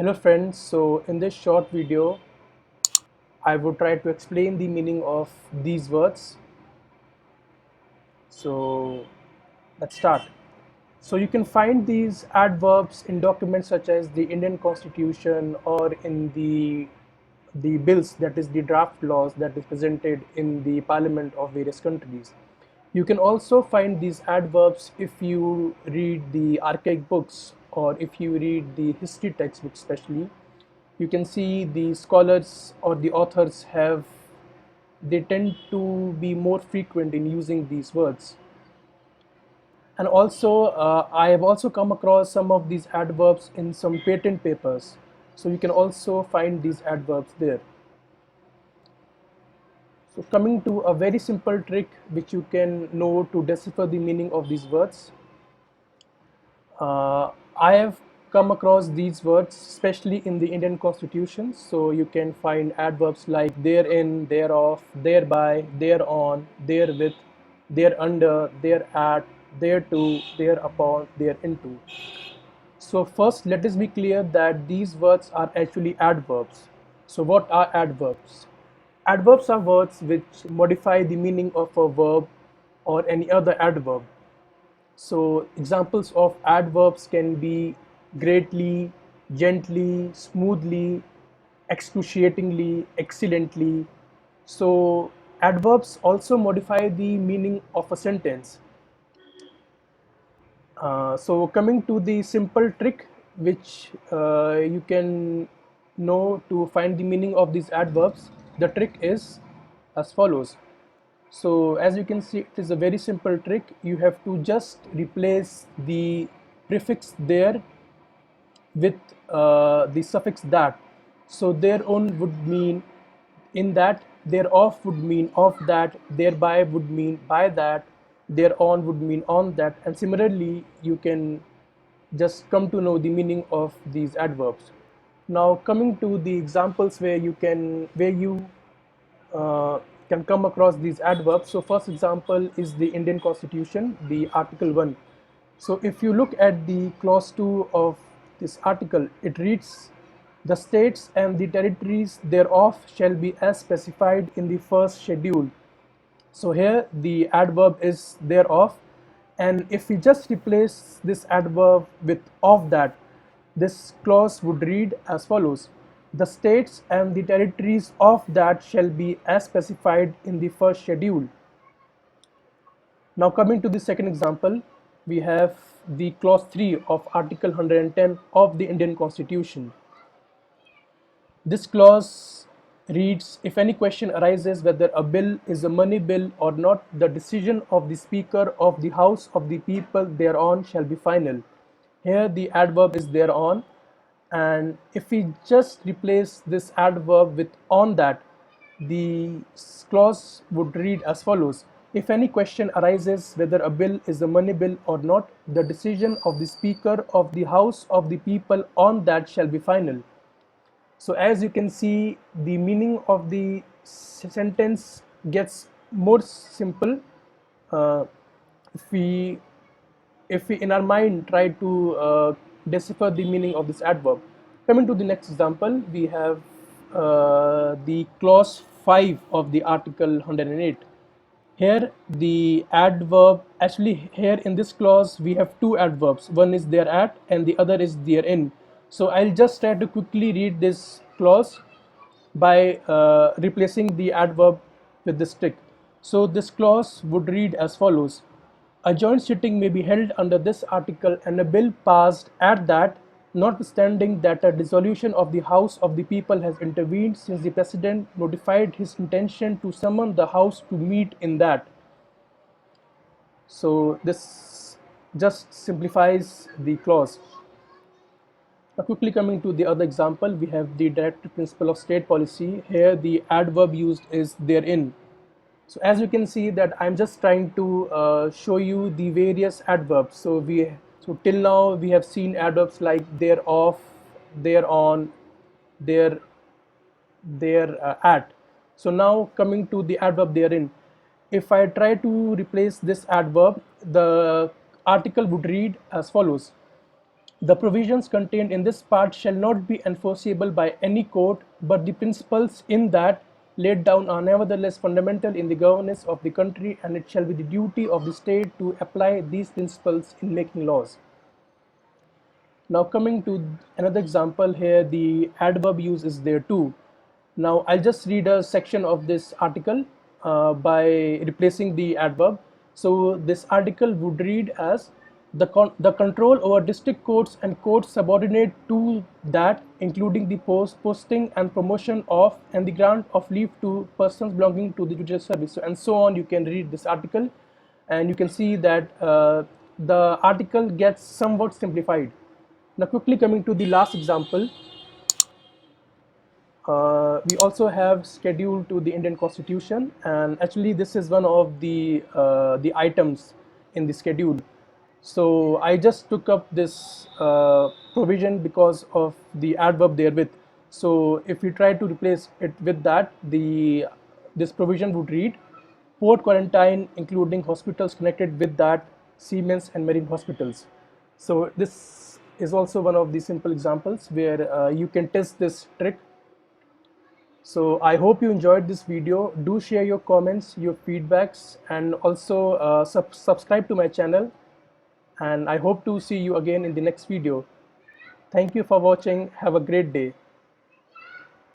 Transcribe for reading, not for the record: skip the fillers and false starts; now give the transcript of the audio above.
Hello friends, so in this short video I would try to explain the meaning of these words. So let's start. So you can find these adverbs in documents such as the Indian Constitution or in the bills, that is the draft laws that is presented in the parliament of various countries. You can also find these adverbs if you read the archaic books or if you read the history textbooks especially. You can see the scholars or the authors they tend to be more frequent in using these words. And also I have also come across some of these adverbs in some patent papers, so you can also find these adverbs there. So coming to a very simple trick which you can know to decipher the meaning of these words. I have come across these words especially in the Indian Constitution. So you can find adverbs like therein, thereof, thereby, thereon, therewith, thereunder, thereat, thereto, thereupon, thereinto. So first, let us be clear that these words are actually adverbs. So what are adverbs? Adverbs are words which modify the meaning of a verb or any other adverb. So examples of adverbs can be greatly, gently, smoothly, excruciatingly, excellently. So adverbs also modify the meaning of a sentence. So coming to the simple trick which you can know to find the meaning of these adverbs, the trick is as follows. So as you can see, it is a very simple trick. You have to just replace the prefix there with the suffix that. So thereon would mean in that, thereof would mean of that, thereby would mean by that, thereon would mean on that, and similarly you can just come to know the meaning of these adverbs. Now coming to the examples where you uh, can come across these adverbs. So first example is the Indian Constitution, the Article 1. So if you look at the clause 2 of this article, it reads, the states and the territories thereof shall be as specified in the first schedule. So here the adverb is thereof, and if we just replace this adverb with of that, this clause would read as follows: the states and the territories of that shall be as specified in the first schedule. Now coming to the second example, we have the clause 3 of Article 110 of the Indian Constitution. This clause reads, if any question arises whether a bill is a money bill or not, the decision of the Speaker of the House of the People thereon shall be final. Here the adverb is thereon, and if we just replace this adverb with on that, the clause would read as follows: if any question arises whether a bill is a money bill or not, the decision of the Speaker of the House of the People on that shall be final. So as you can see, the meaning of the sentence gets more simple uh, if we in our mind try to decipher the meaning of this adverb. Coming to the next example, we have the clause 5 of the article 108. Here the adverb, actually here in this clause we have two adverbs, one is thereat and the other is therein. So I'll just try to quickly read this clause by replacing the adverb with this tick. So this clause would read as follows: a joint sitting may be held under this article and a bill passed at that, notwithstanding that a dissolution of the House of the People has intervened since the President notified his intention to summon the House to meet in that. So this just simplifies the clause. Now quickly coming to the other example, we have the directive principle of state policy. Here the adverb used is therein. So as you can see that I'm just trying to show you the various adverbs. So till now we have seen adverbs like thereof, thereon, there, at. So now coming to the adverb therein. If I try to replace this adverb, the article would read as follows: The provisions contained in this part shall not be enforceable by any court, but the principles in that laid down are nevertheless fundamental in the governance of the country, and it shall be the duty of the state to apply these principles in making laws. Now coming to another example here, the adverb use is there too. Now I'll just read a section of this article by replacing the adverb. So this article would read as the control over district courts and courts subordinate to that, including the posting and promotion of and the grant of leave to persons belonging to the judicial service. So, and so on, you can read this article and you can see that the article gets somewhat simplified. Now quickly coming to the last example, we also have schedule to the Indian Constitution, and actually this is one of the items in the schedule. So I just took up this provision because of the adverb therewith. So if we try to replace it with that, this provision would read port quarantine including hospitals connected with that, Siemens and marine hospitals. So this is also one of the simple examples where you can test this trick. So I hope you enjoyed this video. Do share your comments, your feedbacks, and also subscribe to my channel. And I hope to see you again in the next video. Thank you for watching. Have a great day.